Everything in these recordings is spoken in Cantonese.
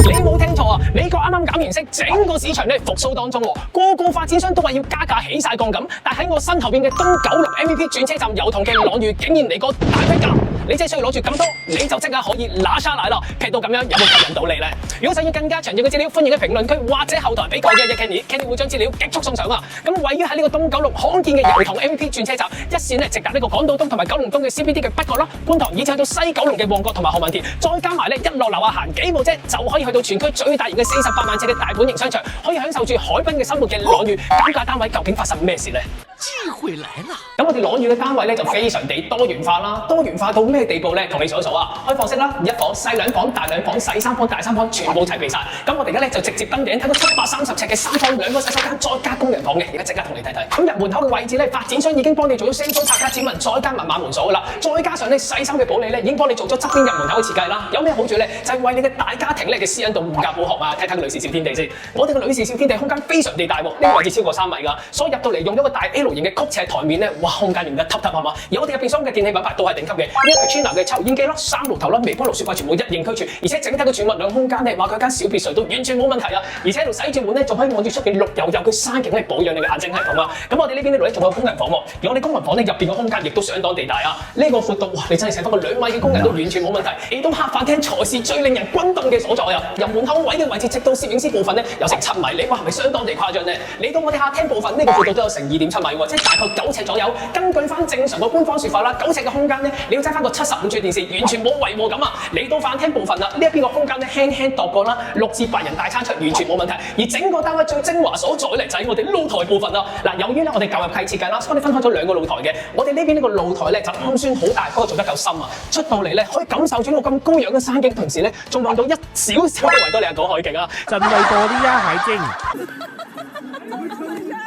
你冇聽錯啊！美國啱啱減完息，整個市場咧復甦當中喎，個發展商都話要加價起晒槓咁，但喺我身後邊嘅東九龍 MVP 轉車站油塘嘅朗裕竟然嚟個大批價，你只係需要攞住咁多，你就即刻可以拿下嚟啦！劈到咁樣有冇吸引到你咧？如果想要更加詳盡嘅資料，歡迎喺評論區或者後台俾個嘅 Kenny 會將資料極速送上啊！咁位於喺呢個東九龍罕見嘅油塘 MVP 轉車站，一線咧直達呢個港島東同埋九龍東嘅 CBD 嘅北角啦、觀塘，以至去到西九龍嘅旺角同埋何文田，再加埋咧一落樓下行幾步啫，就可以去到全區最大型嘅48萬尺嘅大本型商場，可以享受住海濱嘅生活嘅朗裕減價單位，究竟發生咩事呢？機會來啦！咁我哋朗裕嘅單位咧就非常地多元化啦，多元化到咩地步咧？同你數一數啊！開放式啦，一房、細兩房、大兩房、細三房、大三房，全部齊備晒。咁我哋而家咧就直接登頂睇到730尺嘅3房2個洗手間，再加工人房嘅，而家即刻同你睇睇。咁入門口嘅位置咧，發展商已經幫你做咗 Samsung 拆卡指紋，再加密碼門鎖噶啦，再加上咧細心嘅保理咧，已經幫你做咗側邊入門口嘅設計啦。有咩好處咧？就係為你嘅大家庭咧嘅私隱度護駕護航啊！睇睇個女士小天地先，我哋嘅女士小天地空間非常地大喎，呢個位置超過3米噶，所以入到嚟用咗個大 L 型嘅曲尺台面咧，哇，空間用得揼揼係嘛！而我哋入邊所用嘅電器品牌都係頂級嘅，呢一個 China 嘅抽煙機啦、3爐頭啦、微波爐、雪櫃全部一應俱全，而且整體嘅儲物量空間咧，話佢間小別墅都完全冇問題啊！而且喺度洗住碗咧，仲可以望住出邊綠油油嘅山景咧，保養你嘅眼睛系統啊！咁我哋呢邊呢度咧仲有工人房喎，而我哋工人房咧入邊嘅空間亦都相當地大啊！呢個闊度哇，你真係請翻個2米嘅工人都完全冇問題。嚟到客飯廳才是最令人轟動嘅所在啊！由門口位嘅位置直到攝影師部分咧，有成7米，你話係咪相當地誇張咧？嚟到我哋客廳部分呢個闊度都有成2.7米喎，即係大概9尺左右。根據翻正常嘅官方說法啦，9尺嘅空間咧，你要揸翻個75寸電視，完全冇違和感啊！嚟到飯廳部分啦，呢一邊個空間咧輕輕度過啦，6至8人大餐桌完全冇問題。而整個單位最精華所在咧，就係我哋露台部分啦。嗱，由於咧我哋舊入契設計啦，所以我哋分開咗2個露台嘅。我哋呢邊呢個露台咧就唔算好大，不過做得夠深啊！出到嚟咧可以感受住呢個咁高仰嘅山景，同時咧仲望到一小小嘅維多利亞港海景啊！真係多啲啊，海景！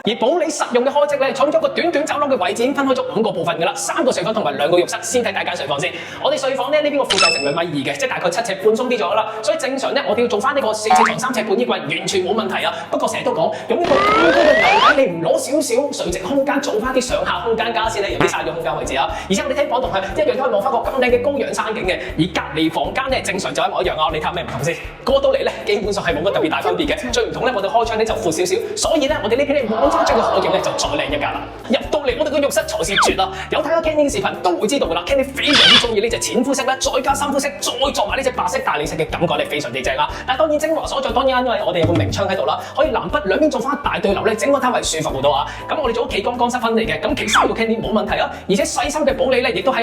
而保理實用嘅開積咧，創咗個短走廊嘅位置，已經分開咗5個部分㗎啦，3個睡房同埋2個浴室。先睇第一間睡房先，我哋睡房咧呢邊個負載成2.2米嘅，即係大概7尺半鬆啲左右啦。所以正常咧，我哋要做翻呢個4尺床3尺半衣櫃，完全冇問題啊。不過成日都講，用呢個咁高嘅樓底，你唔攞少少垂直空間，做翻啲上下空間家私咧，有啲嘥咗空間位置啊。而且我哋廳房同佢一樣都可以望翻個咁靚嘅高仰山景嘅。而隔離房間咧，正常就一模一樣啊。你睇下咩唔同先？過到嚟咧，基本上係冇乜特別大分別嘅。最唔同咧，我哋開窗咧就闊少少，所以咧我哋呢邊咧望翻出嘅海景咧就再靚一格啦！入到嚟我哋個浴室才是絕啦！有睇過 Kenny 嘅視頻都會知道㗎啦 ，Kenny 非常之中意呢隻淺膚色啦，再加深膚色，再做埋呢隻白色大理石嘅感覺咧，非常之正啊！但係當然精華所在，當然因為我哋有個明窗喺度啦，可以南北兩邊做翻大對流咧，整個單位舒服好多啊！咁我哋做咗企缸乾濕分離嘅，咁企3個 Kenny 冇問題啊！而且細心嘅保理咧，亦都喺